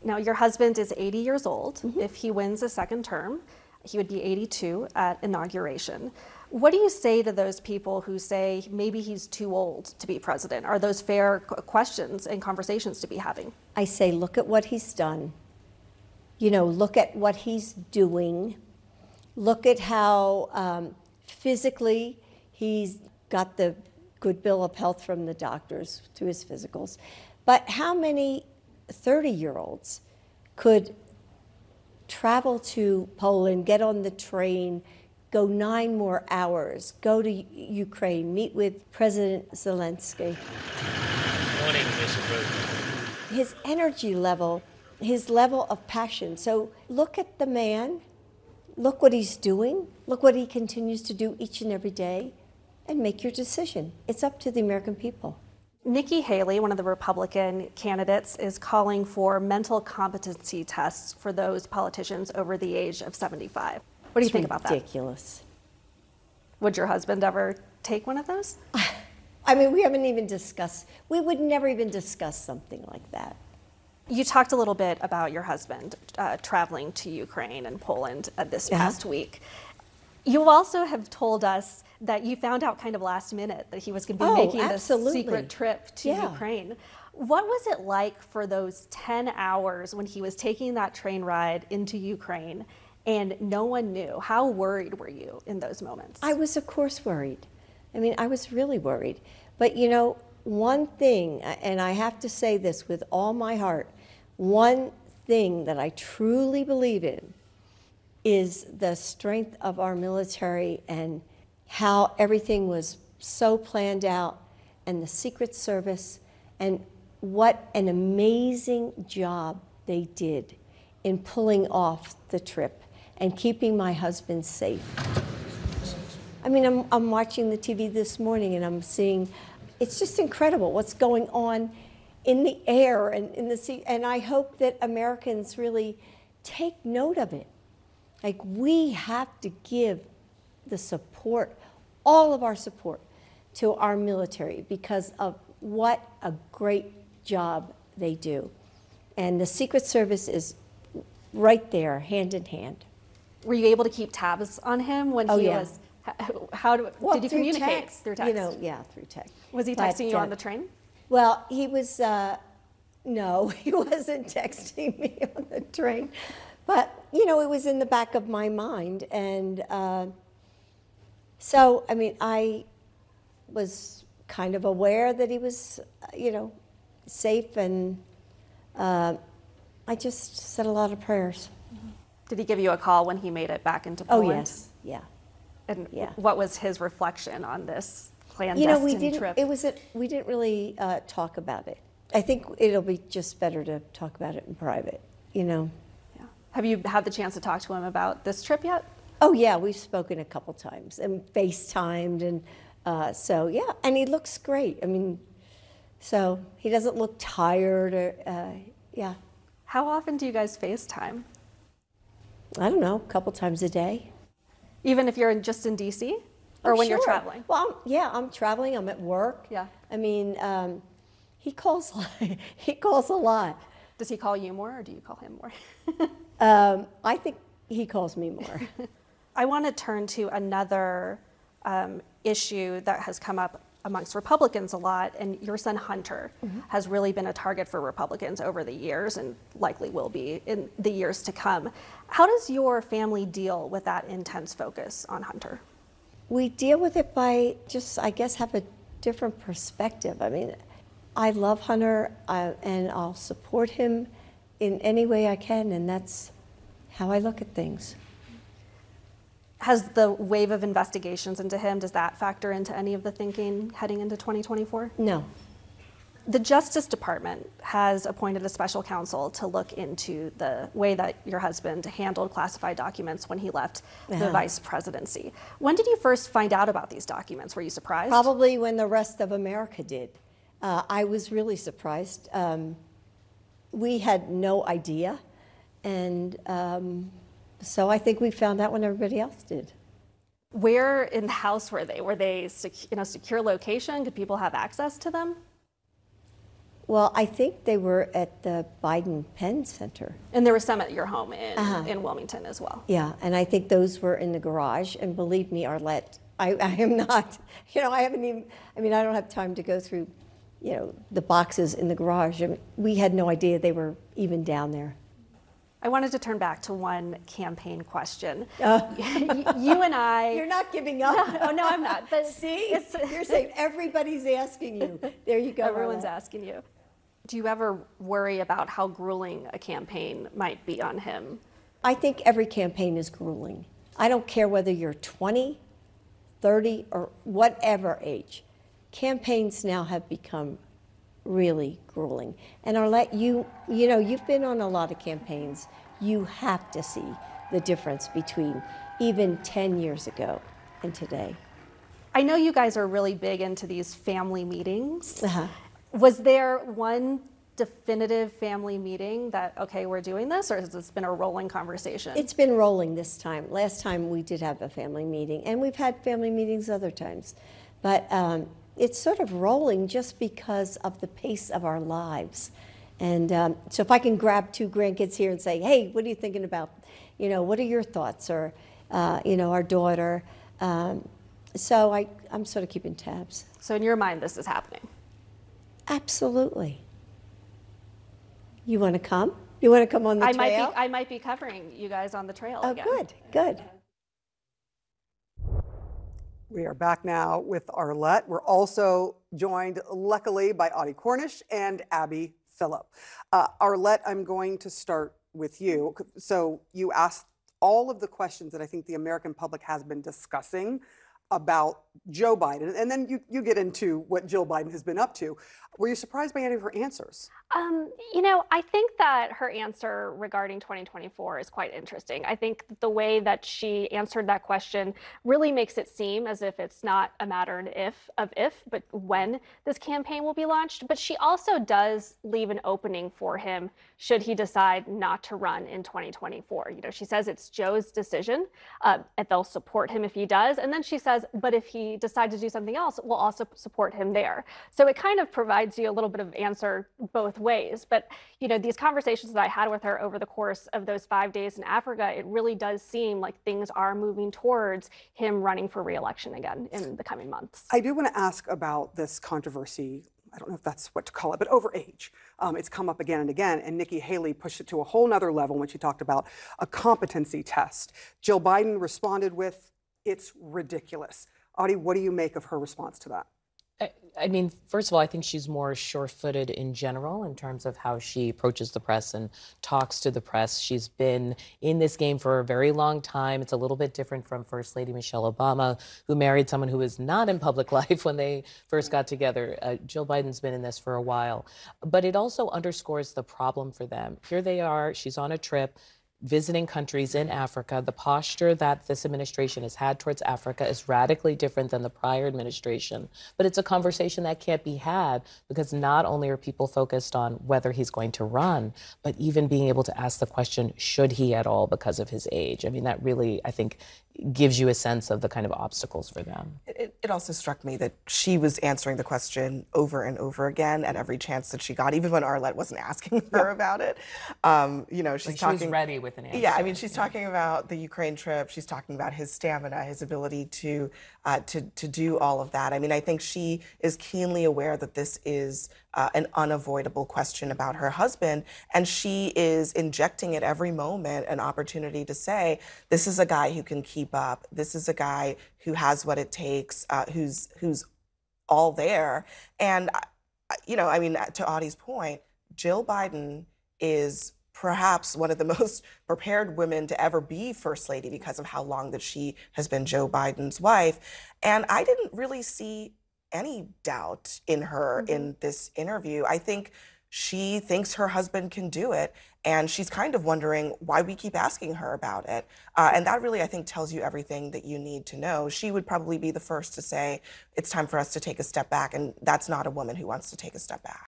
Now, your husband is 80 years old. Mm-hmm. If he wins a second term, he would be 82 at inauguration. What do you say to those people who say maybe he's too old to be president? Are those fair questions and conversations to be having? I say, look at what he's done. You know, look at what he's doing. Look at how physically he's got the good bill of health from the doctors through his physicals. But how many 30-year-olds could travel to Poland, get on the train, go 9 more hours, go to Ukraine, meet with President Zelensky? Morning, Mr. President. His energy level, his level of passion. So look at the man, look what he's doing, look what he continues to do each and every day, and make your decision. It's up to the American people. Nikki Haley, one of the Republican candidates, is calling for mental competency tests for those politicians over the age of 75. What do you think about that? Ridiculous. Would your husband ever take one of those? I mean, we haven't even discussed, we would never even discuss something like that. You talked a little bit about your husband traveling to Ukraine and Poland this past week. You also have told us that you found out kind of last minute that he was going to be making this secret trip to Ukraine. What was it like for those 10 hours when he was taking that train ride into Ukraine and no one knew? How worried were you in those moments? I was, of course, worried. I mean, I was really worried. But, you know, one thing, and I have to say this with all my heart, one thing that I truly believe in is the strength of our military and how everything was so planned out, and the Secret Service, and what an amazing job they did in pulling off the trip and keeping my husband safe. I mean, I'm watching the TV this morning and I'm seeing, it's just incredible what's going on in the air and in the sea, and I hope that Americans really take note of it. Like, we have to give the support, all of our support, to our military because of what a great job they do. And the Secret Service is right there, hand in hand. Were you able to keep tabs on him when he was, did you communicate? Text. Through text? You know, yeah, through text. Was he texting you on the train? Well, he was, no, he wasn't texting me on the train. But, you know, it was in the back of my mind. And so, I mean, I was kind of aware that he was, you know, safe, and I just said a lot of prayers. Did he give you a call when he made it back into Poland? Oh, yes, yeah. And yeah. What was his reflection on this clandestine trip? We didn't really talk about it. I think it'll be just better to talk about it in private, you know. Yeah. Have you had the chance to talk to him about this trip yet? Oh, yeah, we've spoken a couple times and FaceTimed, and so, yeah, and he looks great. I mean, so he doesn't look tired or, yeah. How often do you guys FaceTime? I don't know, a couple times a day. Even if you're just in D.C.? Or when you're traveling? Well, yeah, I'm traveling, I'm at work. Yeah. I mean, he calls a lot. Does he call you more, or do you call him more? I think he calls me more. I want to turn to another issue that has come up amongst Republicans a lot, and your son Hunter has really been a target for Republicans over the years and likely will be in the years to come. How does your family deal with that intense focus on Hunter? We deal with it by just, I guess, have a different perspective. I mean, I love Hunter, and I'll support him in any way I can, and that's how I look at things. Has the wave of investigations into him, does that factor into any of the thinking heading into 2024? No. The Justice Department has appointed a special counsel to look into the way that your husband handled classified documents when he left the vice presidency. When did you first find out about these documents? Were you surprised? Probably when the rest of America did. I was really surprised. We had no idea, and so I think we found out when everybody else did. Where in the house were they? Were they in a secure location? Could people have access to them? Well, I think they were at the Biden Penn Center. And there was some at your home in Wilmington as well. Yeah, and I think those were in the garage. And believe me, Arlette, I am not, I haven't even, I don't have time to go through, the boxes in the garage. I mean, we had no idea they were even down there. I wanted to turn back to one campaign question. You and I... You're not giving up. No, I'm not. But see, you're saying everybody's asking you. There you go. Everyone's asking you. Do you ever worry about how grueling a campaign might be on him? I think every campaign is grueling. I don't care whether you're 20, 30, or whatever age. Campaigns now have become really grueling. And Arlette, you've been on a lot of campaigns. You have to see the difference between even 10 years ago and today. I know you guys are really big into these family meetings. Was there one definitive family meeting that, okay, we're doing this, or has this been a rolling conversation? It's been rolling this time. Last time we did have a family meeting, and we've had family meetings other times. But it's sort of rolling just because of the pace of our lives. And so if I can grab two grandkids here and say, hey, what are you thinking about? What are your thoughts? Or, our daughter. So I'm sort of keeping tabs. So in your mind, this is happening? Absolutely. You want to come? You want to come on the trail? I might be covering you guys on the trail again. Oh, good. We are back now with Arlette. We're also joined, luckily, by Audie Cornish and Abby Phillip. Arlette, I'm going to start with you. So you asked all of the questions that I think the American public has been discussing about Joe Biden, and then you get into what Jill Biden has been up to. Were you surprised by any of her answers? I think that her answer regarding 2024 is quite interesting. I think the way that she answered that question really makes it seem as if it's not a matter of if, but when this campaign will be launched. But she also does leave an opening for him should he decide not to run in 2024. She says it's Joe's decision, and they'll support him if he does. And then she says, but if he decides to do something else, we'll also support him there. So it kind of provides you a little bit of answer both ways. But these conversations that I had with her over the course of those 5 days in Africa, it really does seem like things are moving towards him running for re-election again in the coming months. I do want to ask about this controversy. I don't know if that's what to call it, but over age. It's come up again and again, and Nikki Haley pushed it to a whole nother level when she talked about a competency test. Jill Biden responded with, it's ridiculous. Audie, what do you make of her response to that? I mean, first of all, I think she's more sure-footed in general in terms of how she approaches the press and talks to the press. She's been in this game for a very long time. It's a little bit different from First Lady Michelle Obama, who married someone who was not in public life when they first got together. Jill Biden's been in this for a while. But it also underscores the problem for them. Here they are, she's on a trip, visiting countries in Africa. The posture that this administration has had towards Africa is radically different than the prior administration. But it's a conversation that can't be had because not only are people focused on whether he's going to run, but even being able to ask the question, should he at all because of his age? I mean, that really, I think, gives you a sense of the kind of obstacles for them. It also struck me that she was answering the question over and over again at every chance that she got, even when Arlette wasn't asking her about it. She's talking. She was ready with an answer. Yeah, I mean, she's talking about the Ukraine trip. She's talking about his stamina, his ability to do all of that. I mean, I think she is keenly aware that this is an unavoidable question about her husband, and she is injecting at every moment an opportunity to say, this is a guy who can keep up. This is a guy who has what it takes, who's all there. And, I mean, to Audie's point, Jill Biden is perhaps one of the most prepared women to ever be First Lady because of how long that she has been Joe Biden's wife. And I didn't really see any doubt in her in this interview. I think she thinks her husband can do it, and she's kind of wondering why we keep asking her about it. And that really, I think, tells you everything that you need to know. She would probably be the first to say, it's time for us to take a step back, and that's not a woman who wants to take a step back.